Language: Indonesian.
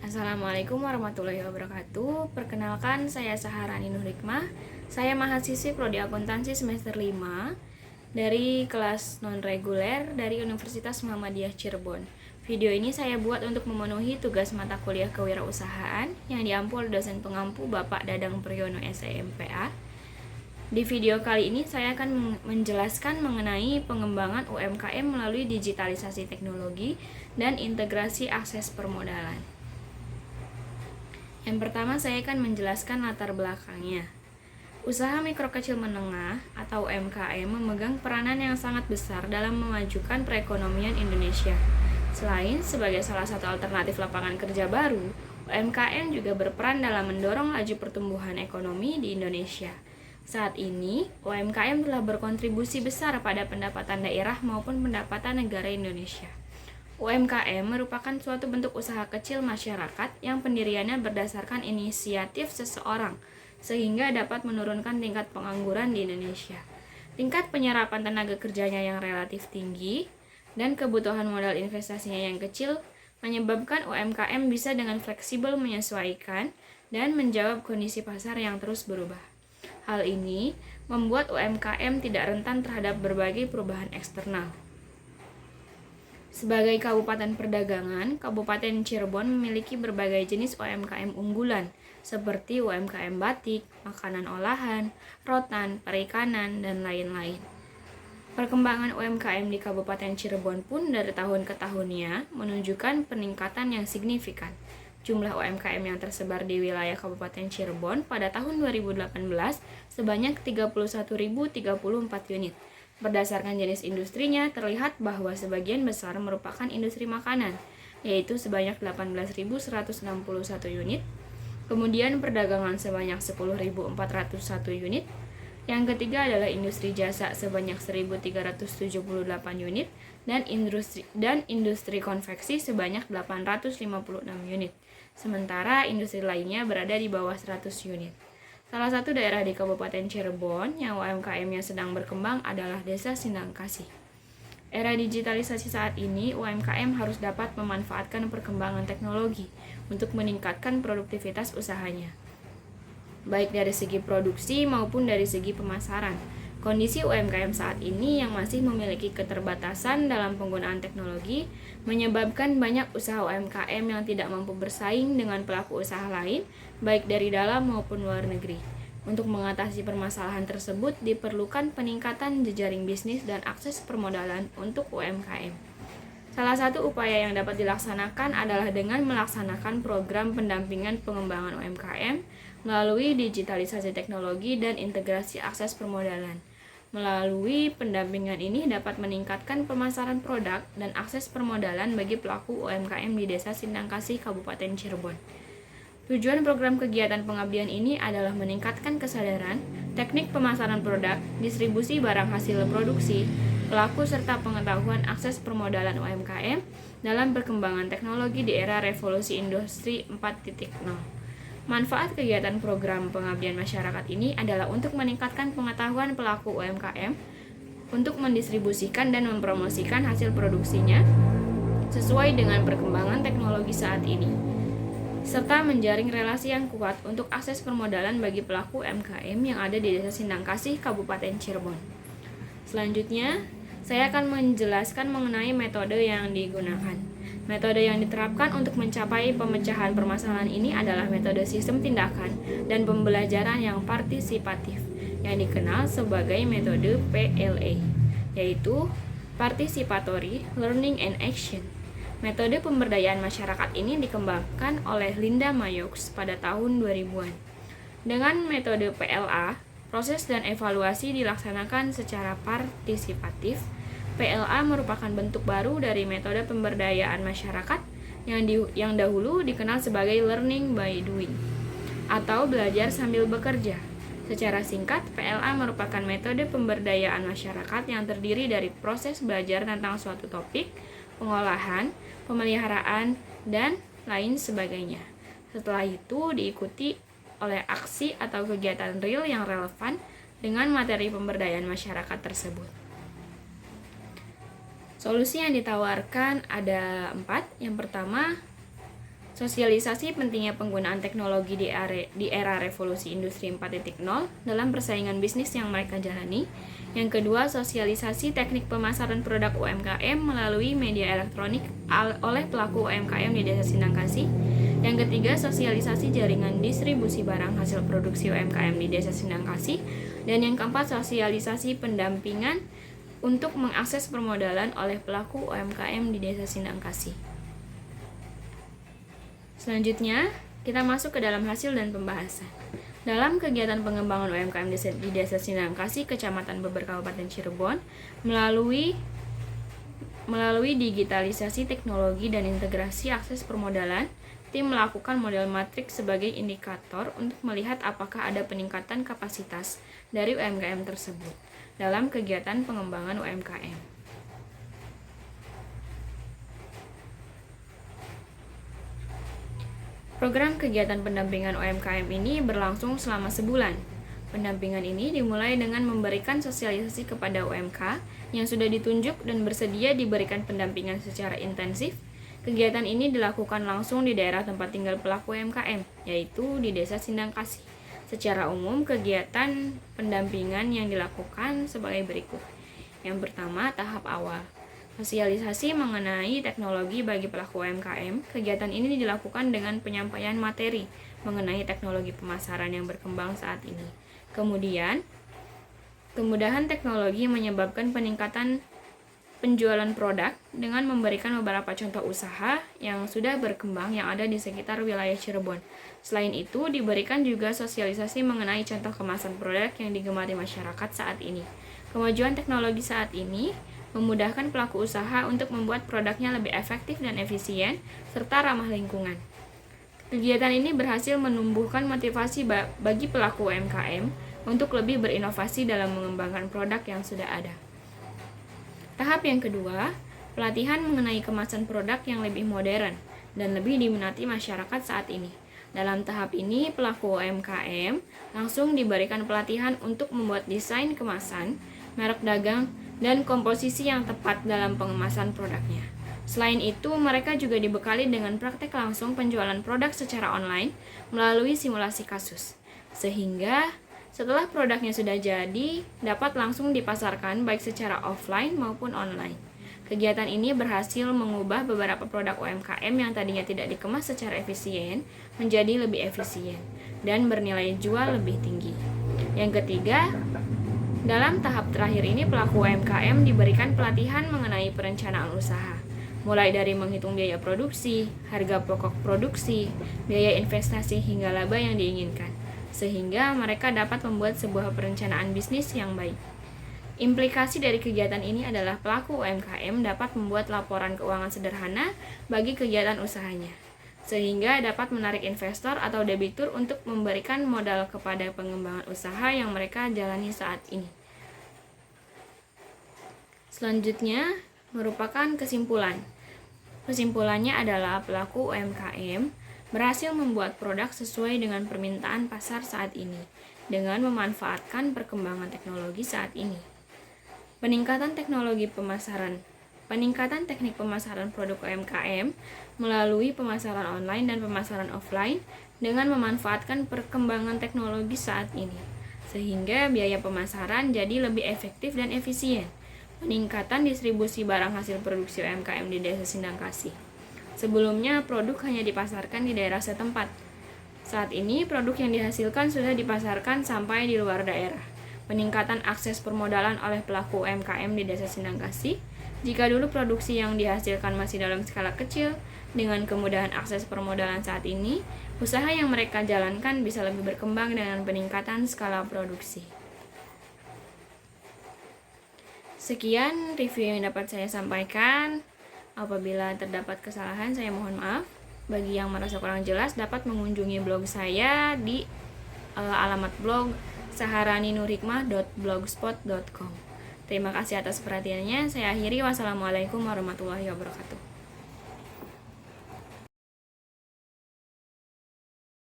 Assalamualaikum warahmatullahi wabarakatuh. Perkenalkan, saya Saharani Nur Hikmah. Saya mahasiswi Prodi Akuntansi semester 5 dari kelas non-reguler dari Universitas Muhammadiyah Cirebon. Video ini saya buat untuk memenuhi tugas mata kuliah kewirausahaan yang diampu oleh dosen pengampu Bapak Dadang Priyono SEMPA. Di video kali ini saya akan menjelaskan mengenai pengembangan UMKM melalui digitalisasi teknologi dan integrasi akses permodalan. Yang pertama, saya akan menjelaskan latar belakangnya. Usaha mikro kecil menengah atau UMKM memegang peranan yang sangat besar dalam memajukan perekonomian Indonesia. Selain sebagai salah satu alternatif lapangan kerja baru, UMKM juga berperan dalam mendorong laju pertumbuhan ekonomi di Indonesia. Saat ini, UMKM telah berkontribusi besar pada pendapatan daerah maupun pendapatan negara Indonesia. UMKM merupakan suatu bentuk usaha kecil masyarakat yang pendiriannya berdasarkan inisiatif seseorang, sehingga dapat menurunkan tingkat pengangguran di Indonesia. Tingkat penyerapan tenaga kerjanya yang relatif tinggi dan kebutuhan modal investasinya yang kecil menyebabkan UMKM bisa dengan fleksibel menyesuaikan dan menjawab kondisi pasar yang terus berubah. Hal ini membuat UMKM tidak rentan terhadap berbagai perubahan eksternal. Sebagai kabupaten perdagangan, Kabupaten Cirebon memiliki berbagai jenis UMKM unggulan, seperti UMKM batik, makanan olahan, rotan, perikanan, dan lain-lain. Perkembangan UMKM di Kabupaten Cirebon pun dari tahun ke tahunnya menunjukkan peningkatan yang signifikan. Jumlah UMKM yang tersebar di wilayah Kabupaten Cirebon pada tahun 2018 sebanyak 31.034 unit. Berdasarkan jenis industrinya, terlihat bahwa sebagian besar merupakan industri makanan, yaitu sebanyak 18.161 unit, kemudian perdagangan sebanyak 10.401 unit, yang ketiga adalah industri jasa sebanyak 1.378 unit, dan industri konveksi sebanyak 856 unit, sementara industri lainnya berada di bawah 100 unit. Salah satu daerah di Kabupaten Cirebon yang UMKM-nya sedang berkembang adalah Desa Sindangkasih. Era digitalisasi saat ini, UMKM harus dapat memanfaatkan perkembangan teknologi untuk meningkatkan produktivitas usahanya, baik dari segi produksi maupun dari segi pemasaran. Kondisi UMKM saat ini yang masih memiliki keterbatasan dalam penggunaan teknologi menyebabkan banyak usaha UMKM yang tidak mampu bersaing dengan pelaku usaha lain, baik dari dalam maupun luar negeri. Untuk mengatasi permasalahan tersebut, diperlukan peningkatan jejaring bisnis dan akses permodalan untuk UMKM. Salah satu upaya yang dapat dilaksanakan adalah dengan melaksanakan program pendampingan pengembangan UMKM melalui digitalisasi teknologi dan integrasi akses permodalan. Melalui pendampingan ini dapat meningkatkan pemasaran produk dan akses permodalan bagi pelaku UMKM di Desa Sindangkasih, Kabupaten Cirebon. Tujuan program kegiatan pengabdian ini adalah meningkatkan kesadaran, teknik pemasaran produk, distribusi barang hasil produksi, pelaku serta pengetahuan akses permodalan UMKM dalam perkembangan teknologi di era revolusi industri 4.0. Manfaat kegiatan program pengabdian masyarakat ini adalah untuk meningkatkan pengetahuan pelaku UMKM untuk mendistribusikan dan mempromosikan hasil produksinya sesuai dengan perkembangan teknologi saat ini, serta menjaring relasi yang kuat untuk akses permodalan bagi pelaku UMKM yang ada di Desa Sindangkasih, Kabupaten Cirebon. Selanjutnya, saya akan menjelaskan mengenai metode yang digunakan. Metode yang diterapkan untuk mencapai pemecahan permasalahan ini adalah metode sistem tindakan dan pembelajaran yang partisipatif, yang dikenal sebagai metode PLA, yaitu Participatory Learning and Action. Metode pemberdayaan masyarakat ini dikembangkan oleh Linda Mayeux pada tahun 2000-an. Dengan metode PLA, proses dan evaluasi dilaksanakan secara partisipatif. PLA merupakan bentuk baru dari metode pemberdayaan masyarakat yang dahulu dikenal sebagai learning by doing atau belajar sambil bekerja. Secara singkat, PLA merupakan metode pemberdayaan masyarakat yang terdiri dari proses belajar tentang suatu topik, pengolahan, pemeliharaan, dan lain sebagainya. Setelah itu diikuti oleh aksi atau kegiatan real yang relevan dengan materi pemberdayaan masyarakat tersebut. Solusi yang ditawarkan ada 4. Yang pertama, Sosialisasi pentingnya penggunaan teknologi di era revolusi industri 4.0 dalam persaingan bisnis yang mereka jalani. Yang kedua, sosialisasi teknik pemasaran produk UMKM melalui media elektronik oleh pelaku UMKM di Desa Sindangkasih. Yang ketiga, sosialisasi jaringan distribusi barang hasil produksi UMKM di Desa Sindangkasih. Dan yang keempat, sosialisasi pendampingan untuk mengakses permodalan oleh pelaku UMKM di Desa Sindangkasih. Selanjutnya, kita masuk ke dalam hasil dan pembahasan. Dalam kegiatan pengembangan UMKM di Desa Sindangkasih, Kecamatan Beber, Kabupaten Cirebon, melalui digitalisasi teknologi dan integrasi akses permodalan, tim melakukan model matriks sebagai indikator untuk melihat apakah ada peningkatan kapasitas dari UMKM tersebut dalam kegiatan pengembangan UMKM. Program kegiatan pendampingan UMKM ini berlangsung selama sebulan. Pendampingan ini dimulai dengan memberikan sosialisasi kepada UMK yang sudah ditunjuk dan bersedia diberikan pendampingan secara intensif. Kegiatan ini dilakukan langsung di daerah tempat tinggal pelaku UMKM, yaitu di Desa Sindangkasih. Secara umum, kegiatan pendampingan yang dilakukan sebagai berikut. Yang pertama, tahap awal. Sosialisasi mengenai teknologi bagi pelaku UMKM. Kegiatan ini dilakukan dengan penyampaian materi mengenai teknologi pemasaran yang berkembang saat ini. Kemudian, kemudahan teknologi menyebabkan peningkatan penjualan produk dengan memberikan beberapa contoh usaha yang sudah berkembang yang ada di sekitar wilayah Cirebon. Selain itu, diberikan juga sosialisasi mengenai contoh kemasan produk yang digemari masyarakat saat ini. Kemajuan teknologi saat ini memudahkan pelaku usaha untuk membuat produknya lebih efektif dan efisien, serta ramah lingkungan. Kegiatan ini berhasil menumbuhkan motivasi bagi pelaku UMKM untuk lebih berinovasi dalam mengembangkan produk yang sudah ada. Tahap yang kedua, pelatihan mengenai kemasan produk yang lebih modern dan lebih diminati masyarakat saat ini. Dalam tahap ini, pelaku UMKM langsung diberikan pelatihan untuk membuat desain kemasan, merek dagang, dan komposisi yang tepat dalam pengemasan produknya. Selain itu, mereka juga dibekali dengan praktek langsung penjualan produk secara online melalui simulasi kasus. Sehingga setelah produknya sudah jadi, dapat langsung dipasarkan baik secara offline maupun online. Kegiatan ini berhasil mengubah beberapa produk UMKM yang tadinya tidak dikemas secara efisien menjadi lebih efisien dan bernilai jual lebih tinggi. Yang ketiga, dalam tahap terakhir ini pelaku UMKM diberikan pelatihan mengenai perencanaan usaha, mulai dari menghitung biaya produksi, harga pokok produksi, biaya investasi hingga laba yang diinginkan, sehingga mereka dapat membuat sebuah perencanaan bisnis yang baik. Implikasi dari kegiatan ini adalah pelaku UMKM dapat membuat laporan keuangan sederhana bagi kegiatan usahanya, sehingga dapat menarik investor atau debitur untuk memberikan modal kepada pengembangan usaha yang mereka jalani saat ini. Selanjutnya merupakan kesimpulan. Kesimpulannya adalah pelaku UMKM berhasil membuat produk sesuai dengan permintaan pasar saat ini dengan memanfaatkan perkembangan teknologi saat ini. Peningkatan teknik pemasaran produk UMKM melalui pemasaran online dan pemasaran offline dengan memanfaatkan perkembangan teknologi saat ini, sehingga biaya pemasaran jadi lebih efektif dan efisien. Peningkatan distribusi barang hasil produksi UMKM di Desa Sindangkasih. Sebelumnya, produk hanya dipasarkan di daerah setempat. Saat ini, produk yang dihasilkan sudah dipasarkan sampai di luar daerah. Peningkatan akses permodalan oleh pelaku UMKM di Desa Sindangkasih. Jika dulu produksi yang dihasilkan masih dalam skala kecil, dengan kemudahan akses permodalan saat ini, usaha yang mereka jalankan bisa lebih berkembang dengan peningkatan skala produksi. Sekian review yang dapat saya sampaikan. Apabila terdapat kesalahan, saya mohon maaf. Bagi yang merasa kurang jelas, dapat mengunjungi blog saya di alamat blog saharaninurhikmah.blogspot.com. Terima kasih atas perhatiannya. Saya akhiri. Wassalamualaikum warahmatullahi wabarakatuh.